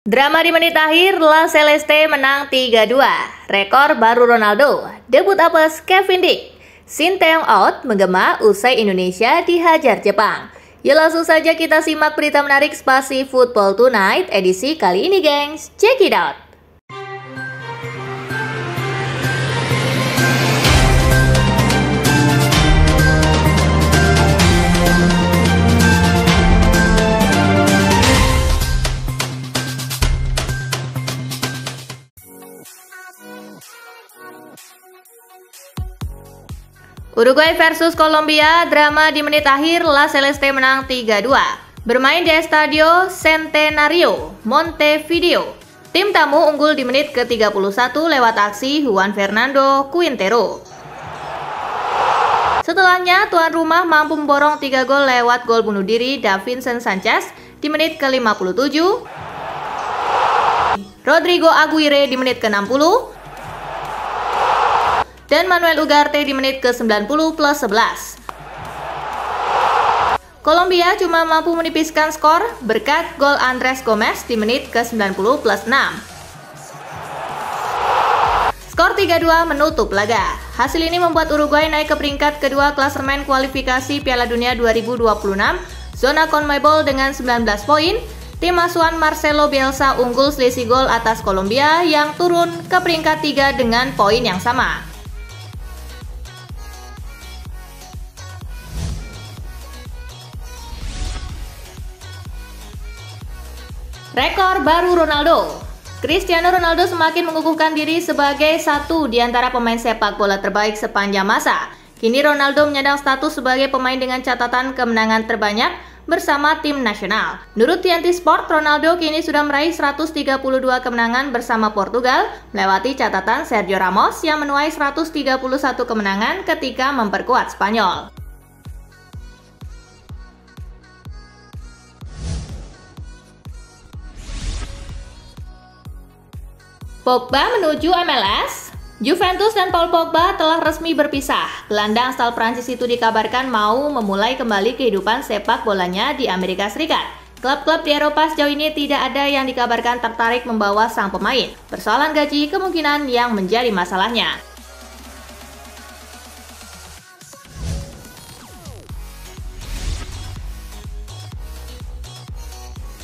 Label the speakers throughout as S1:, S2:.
S1: Drama di menit akhir, La Celeste menang 3-2. Rekor baru Ronaldo. Debut apes Kevin Dick. Sinteyong out menggema usai Indonesia dihajar Jepang. Yuk langsung saja kita simak berita menarik Spasi Football Tonight edisi kali ini, gengs. Check it out. Uruguay versus Kolombia, drama di menit akhir, La Celeste menang 3-2. Bermain di Estadio Centenario, Montevideo. Tim tamu unggul di menit ke-31 lewat aksi Juan Fernando Quintero. Setelahnya, tuan rumah mampu memborong 3 gol lewat gol bunuh diri Davinson Sanchez di menit ke-57. Rodrigo Aguirre di menit ke-60. Dan Manuel Ugarte di menit ke-90 plus 11. Kolombia cuma mampu menipiskan skor berkat gol Andres Gomez di menit ke-90 plus 6. Skor 3-2 menutup laga. Hasil ini membuat Uruguay naik ke peringkat kedua klasemen kualifikasi Piala Dunia 2026 zona CONMEBOL dengan 19 poin. Tim asuhan Marcelo Bielsa unggul selisih gol atas Kolombia yang turun ke peringkat 3 dengan poin yang sama. Rekor baru Ronaldo. Cristiano Ronaldo semakin mengukuhkan diri sebagai satu di antara pemain sepak bola terbaik sepanjang masa. Kini Ronaldo menyandang status sebagai pemain dengan catatan kemenangan terbanyak bersama tim nasional. Menurut TNT Sport, Ronaldo kini sudah meraih 132 kemenangan bersama Portugal, melewati catatan Sergio Ramos yang menuai 131 kemenangan ketika memperkuat Spanyol. Pogba menuju MLS. Juventus dan Paul Pogba telah resmi berpisah. Gelandang asal Prancis itu dikabarkan mau memulai kembali kehidupan sepak bolanya di Amerika Serikat. Klub-klub di Eropa sejauh ini tidak ada yang dikabarkan tertarik membawa sang pemain. Persoalan gaji kemungkinan yang menjadi masalahnya.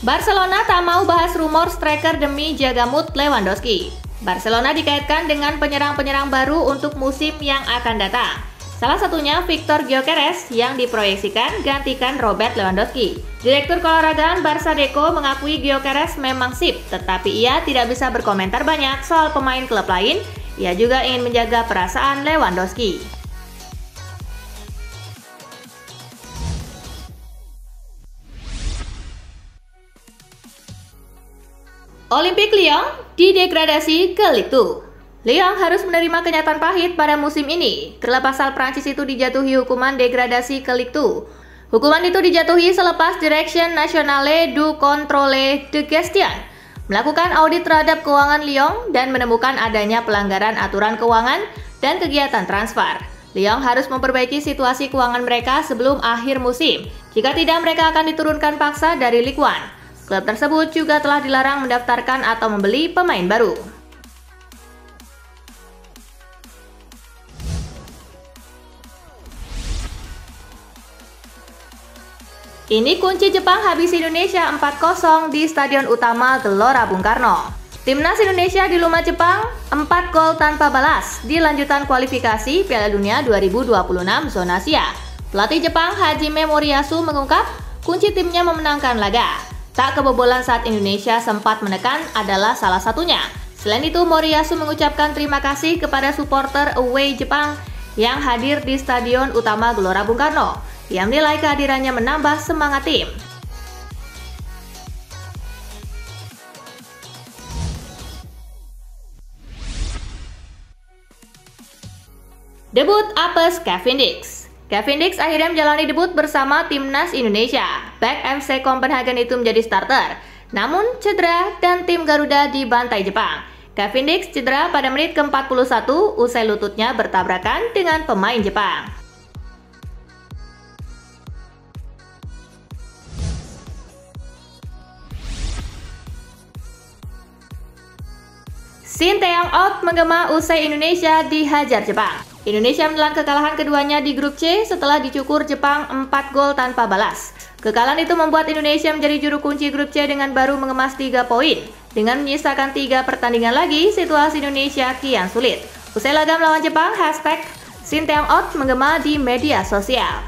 S1: Barcelona tak mau bahas rumor striker demi jaga mood Lewandowski. Barcelona dikaitkan dengan penyerang-penyerang baru untuk musim yang akan datang. Salah satunya Victor Gyökeres yang diproyeksikan gantikan Robert Lewandowski. Direktur keolahragaan Barca Deco mengakui Gyökeres memang sip, tetapi ia tidak bisa berkomentar banyak soal pemain klub lain. Ia juga ingin menjaga perasaan Lewandowski. Olympique Lyon didegradasi ke Ligue 2. Lyon harus menerima kenyataan pahit pada musim ini. Klub asal Prancis itu dijatuhi hukuman degradasi ke Ligue 2. Hukuman itu dijatuhi selepas Direction Nationale du Contrôle de Gestion melakukan audit terhadap keuangan Lyon dan menemukan adanya pelanggaran aturan keuangan dan kegiatan transfer. Lyon harus memperbaiki situasi keuangan mereka sebelum akhir musim. Jika tidak, mereka akan diturunkan paksa dari Ligue 1. Klub tersebut juga telah dilarang mendaftarkan atau membeli pemain baru. Ini kunci Jepang habis Indonesia 4-0 di Stadion Utama Gelora Bung Karno. Timnas Indonesia di rumah Jepang 4 gol tanpa balas di lanjutan kualifikasi Piala Dunia 2026 zona Asia. Pelatih Jepang Hajime Moriyasu mengungkap kunci timnya memenangkan laga. Tak kebobolan saat Indonesia sempat menekan adalah salah satunya. Selain itu, Moriyasu mengucapkan terima kasih kepada supporter away Jepang yang hadir di Stadion Utama Gelora Bung Karno. Ia menilai kehadirannya menambah semangat tim. Debut apes Kevin Dick. Kevin Dick akhirnya menjalani debut bersama timnas Indonesia. Back FC Copenhagen itu menjadi starter, namun cedera dan tim Garuda dibantai Jepang. Kevin Dick cedera pada menit ke-41 usai lututnya bertabrakan dengan pemain Jepang. Sinteyong out menggema usai Indonesia dihajar Jepang. Indonesia menelan kekalahan keduanya di grup C setelah dicukur Jepang 4 gol tanpa balas. Kekalahan itu membuat Indonesia menjadi juru kunci grup C dengan baru mengemas 3 poin. Dengan menyisakan 3 pertandingan lagi, situasi Indonesia kian sulit. Usai laga melawan Jepang, #Sinteyong out menggema di media sosial.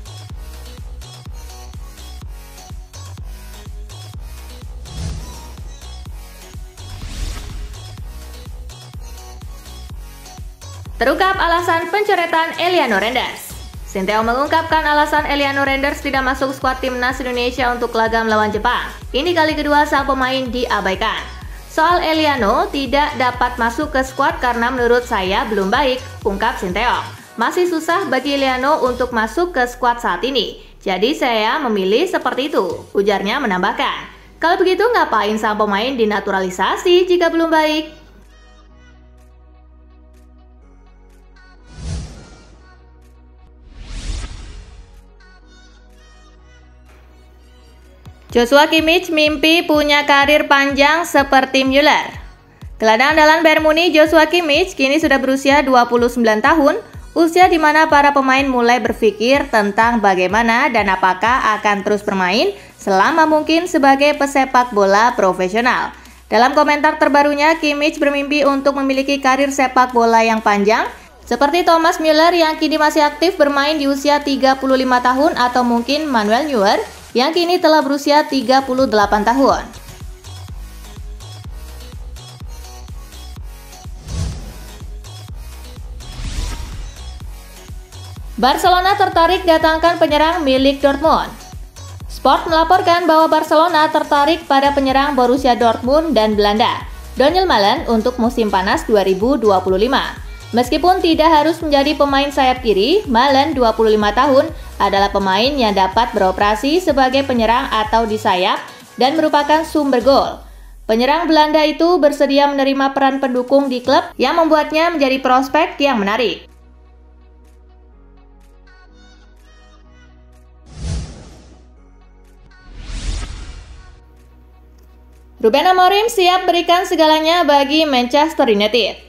S1: Terungkap alasan pencoretan Eliano Renders. Sinteyong mengungkapkan alasan Eliano Renders tidak masuk skuad timnas Indonesia untuk laga melawan Jepang. Ini kali kedua sang pemain diabaikan. Soal Eliano tidak dapat masuk ke skuad karena menurut saya belum baik, ungkap Sinteyong. Masih susah bagi Eliano untuk masuk ke skuad saat ini. Jadi saya memilih seperti itu, ujarnya menambahkan. Kalau begitu ngapain sang pemain dinaturalisasi jika belum baik? Joshua Kimmich mimpi punya karir panjang seperti Müller. Gelandang andalan Bayern Munich Joshua Kimmich kini sudah berusia 29 tahun, usia di mana para pemain mulai berpikir tentang bagaimana dan apakah akan terus bermain selama mungkin sebagai pesepak bola profesional. Dalam komentar terbarunya, Kimmich bermimpi untuk memiliki karir sepak bola yang panjang, seperti Thomas Müller yang kini masih aktif bermain di usia 35 tahun atau mungkin Manuel Neuer yang kini telah berusia 38 tahun. Barcelona tertarik datangkan penyerang milik Dortmund. Sport melaporkan bahwa Barcelona tertarik pada penyerang Borussia Dortmund dan Belanda, Donyell Malen untuk musim panas 2025. Meskipun tidak harus menjadi pemain sayap kiri, Malen 25 tahun adalah pemain yang dapat beroperasi sebagai penyerang atau di sayap dan merupakan sumber gol. Penyerang Belanda itu bersedia menerima peran pendukung di klub yang membuatnya menjadi prospek yang menarik. Ruben Amorim siap berikan segalanya bagi Manchester United.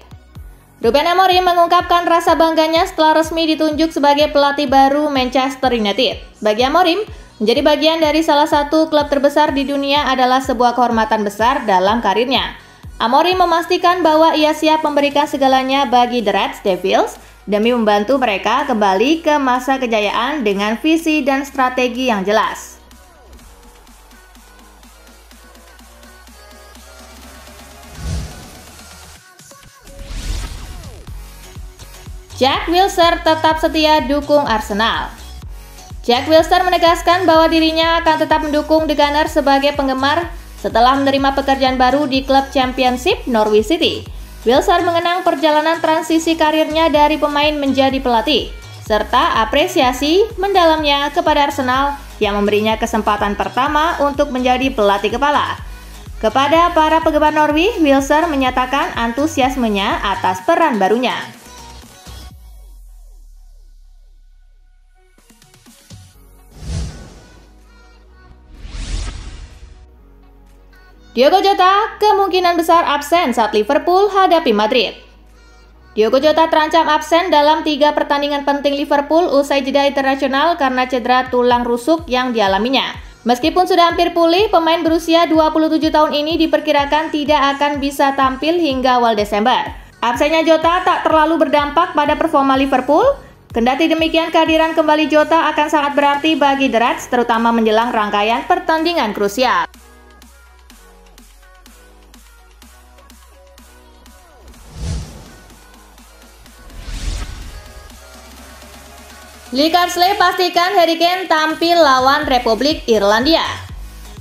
S1: Ruben Amorim mengungkapkan rasa bangganya setelah resmi ditunjuk sebagai pelatih baru Manchester United. Bagi Amorim, menjadi bagian dari salah satu klub terbesar di dunia adalah sebuah kehormatan besar dalam karirnya. Amorim memastikan bahwa ia siap memberikan segalanya bagi The Red Devils demi membantu mereka kembali ke masa kejayaan dengan visi dan strategi yang jelas. Jack Wilshere tetap setia dukung Arsenal. Jack Wilshere menegaskan bahwa dirinya akan tetap mendukung The Gunners sebagai penggemar setelah menerima pekerjaan baru di klub Championship Norwich City. Wilshere mengenang perjalanan transisi karirnya dari pemain menjadi pelatih, serta apresiasi mendalamnya kepada Arsenal yang memberinya kesempatan pertama untuk menjadi pelatih kepala. Kepada para penggemar Norwich, Wilshere menyatakan antusiasmenya atas peran barunya. Diogo Jota kemungkinan besar absen saat Liverpool hadapi Madrid. Diogo Jota terancam absen dalam 3 pertandingan penting Liverpool usai jeda internasional karena cedera tulang rusuk yang dialaminya. Meskipun sudah hampir pulih, pemain berusia 27 tahun ini diperkirakan tidak akan bisa tampil hingga awal Desember. Absennya Jota tak terlalu berdampak pada performa Liverpool. Kendati demikian, kehadiran kembali Jota akan sangat berarti bagi The Reds, terutama menjelang rangkaian pertandingan krusial. Lee Carsley pastikan Harry Kane tampil lawan Republik Irlandia.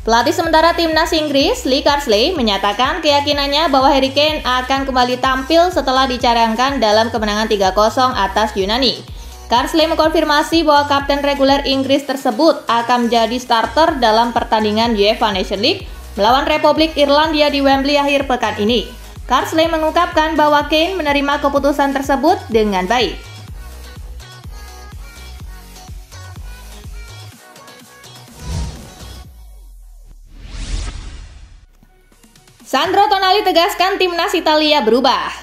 S1: Pelatih sementara timnas Inggris, Lee Carsley, menyatakan keyakinannya bahwa Harry Kane akan kembali tampil setelah dicadangkan dalam kemenangan 3-0 atas Yunani. Carsley mengkonfirmasi bahwa kapten reguler Inggris tersebut akan menjadi starter dalam pertandingan UEFA Nations League melawan Republik Irlandia di Wembley akhir pekan ini. Carsley mengungkapkan bahwa Kane menerima keputusan tersebut dengan baik. Sandro Tonali tegaskan timnas Italia berubah.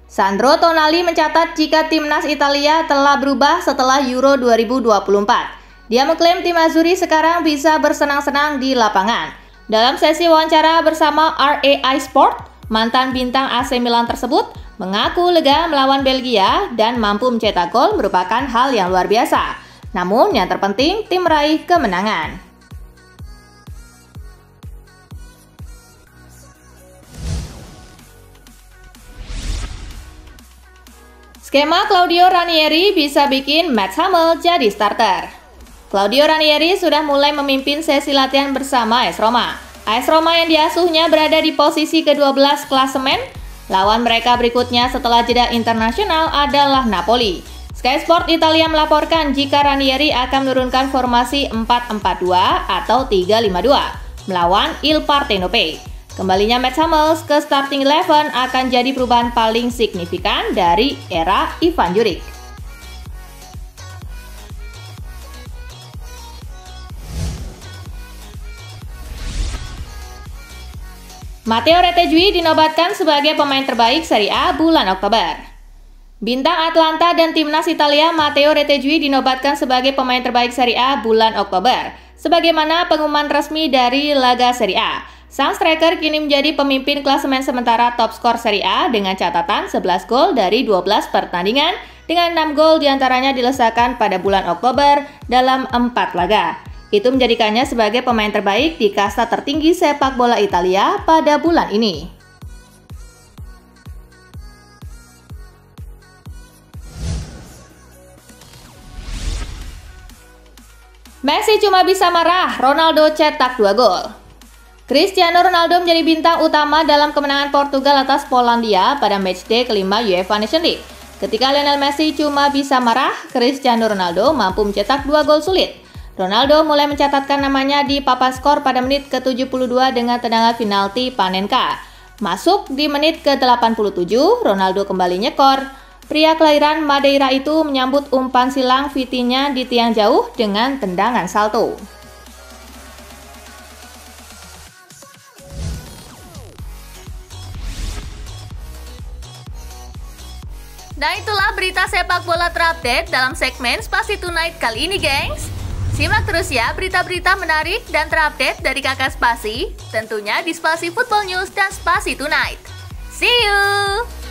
S1: Sandro Tonali mencatat jika timnas Italia telah berubah setelah Euro 2024. Dia mengklaim tim Azzurri sekarang bisa bersenang-senang di lapangan. Dalam sesi wawancara bersama RAI Sport, mantan bintang AC Milan tersebut mengaku lega melawan Belgia dan mampu mencetak gol merupakan hal yang luar biasa. Namun yang terpenting tim meraih kemenangan. Skema Claudio Ranieri bisa bikin Mats Hummels jadi starter. Claudio Ranieri sudah mulai memimpin sesi latihan bersama AS Roma. AS Roma yang diasuhnya berada di posisi ke-12 klasemen. Lawan mereka berikutnya setelah jeda internasional adalah Napoli. Sky Sport Italia melaporkan jika Ranieri akan menurunkan formasi 4-4-2 atau 3-5-2 melawan Il Partenope. Kembalinya Mats Hummels ke starting 11 akan jadi perubahan paling signifikan dari era Ivan Juric. Matteo Retegui dinobatkan sebagai pemain terbaik Serie A bulan Oktober. Bintang Atlanta dan timnas Italia Matteo Retegui dinobatkan sebagai pemain terbaik Serie A bulan Oktober, sebagaimana pengumuman resmi dari laga Serie A. Sang striker kini menjadi pemimpin klasemen sementara top skor Serie A dengan catatan 11 gol dari 12 pertandingan, dengan 6 gol diantaranya dilesakan pada bulan Oktober dalam 4 laga. Itu menjadikannya sebagai pemain terbaik di kasta tertinggi sepak bola Italia pada bulan ini. Messi cuma bisa marah, Ronaldo cetak 2 gol. Cristiano Ronaldo menjadi bintang utama dalam kemenangan Portugal atas Polandia pada matchday kelima UEFA Nations League. Ketika Lionel Messi cuma bisa marah, Cristiano Ronaldo mampu mencetak 2 gol sulit. Ronaldo mulai mencatatkan namanya di papan skor pada menit ke-72 dengan tendangan penalti Panenka. Masuk di menit ke-87, Ronaldo kembali nyekor. Pria kelahiran Madeira itu menyambut umpan silang Vitinha di tiang jauh dengan tendangan salto. Nah, itulah berita sepak bola terupdate dalam segmen Spasi Tonight kali ini, gengs. Simak terus ya berita-berita menarik dan terupdate dari Kakak Spasi, tentunya di Spasi Football News dan Spasi Tonight. See you!